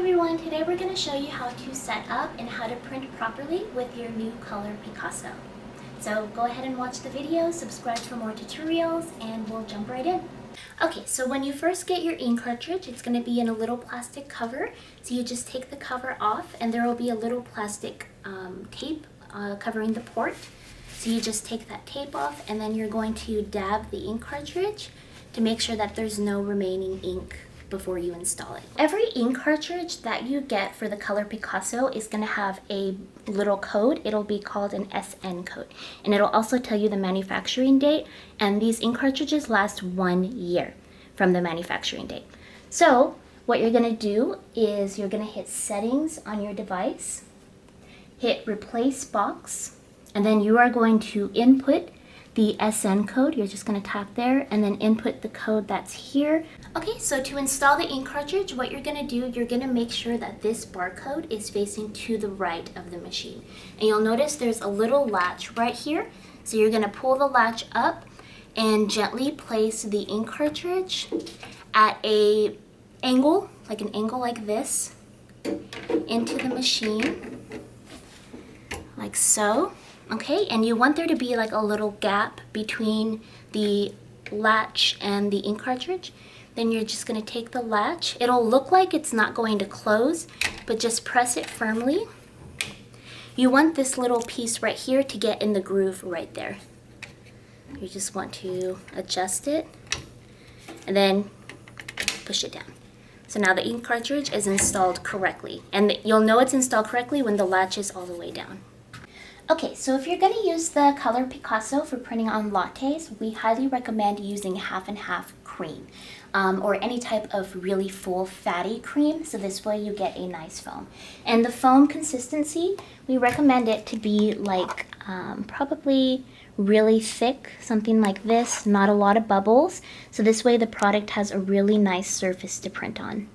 everyone, today we're going to show you how to set up and how to print properly with your new color Picasso. So go ahead and watch the video, subscribe for more tutorials, and we'll jump right in. Okay, so when you first get your ink cartridge, it's going to be in a little plastic cover. So you just take the cover off and there will be a little plastic tape covering the port. So you just take that tape off and then you're going to dab the ink cartridge to make sure that there's no remaining ink before you install it. Every ink cartridge that you get for the color Picasso is going to have a little code. It'll be called an SN code, and it'll also tell you the manufacturing date, and these ink cartridges last 1 year from the manufacturing date. So what you're going to do is you're going to hit settings on your device, hit replace box, and then you are going to input the SN code. You're just going to tap there and then input the code that's here. Okay, so to install the ink cartridge, what you're going to do, you're going to make sure that this barcode is facing to the right of the machine. And you'll notice there's a little latch right here. So you're going to pull the latch up and gently place the ink cartridge at an angle like this, into the machine, like so. Okay, and you want there to be like a little gap between the latch and the ink cartridge. Then you're just going to take the latch. It'll look like it's not going to close, but just press it firmly. You want this little piece right here to get in the groove right there. You just want to adjust it and then push it down. So now the ink cartridge is installed correctly, and you'll know it's installed correctly when the latch is all the way down. Okay, so if you're going to use the color Picasso for printing on lattes, we highly recommend using half and half cream, or any type of really full fatty cream, so this way you get a nice foam. And the foam consistency, we recommend it to be like probably really thick, something like this, not a lot of bubbles, so this way the product has a really nice surface to print on.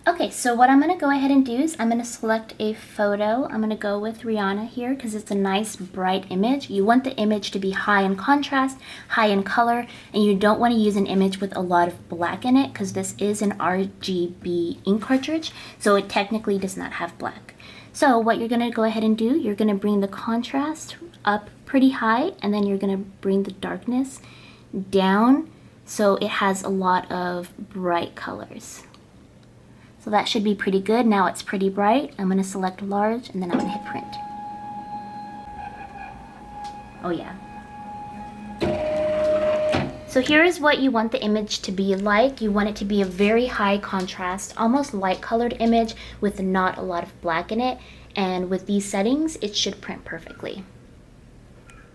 Okay, so what I'm going to go ahead and do is I'm going to select a photo. I'm going to go with Rihanna here because it's a nice bright image. You want the image to be high in contrast, high in color, and you don't want to use an image with a lot of black in it because this is an RGB ink cartridge, so it technically does not have black. So what you're going to go ahead and do, you're going to bring the contrast up pretty high, and then you're going to bring the darkness down so it has a lot of bright colors. So that should be pretty good. Now it's pretty bright. I'm going to select large and then I'm going to hit print. Oh yeah. So here is what you want the image to be like. You want it to be a very high contrast, almost light colored image with not a lot of black in it. And with these settings, it should print perfectly.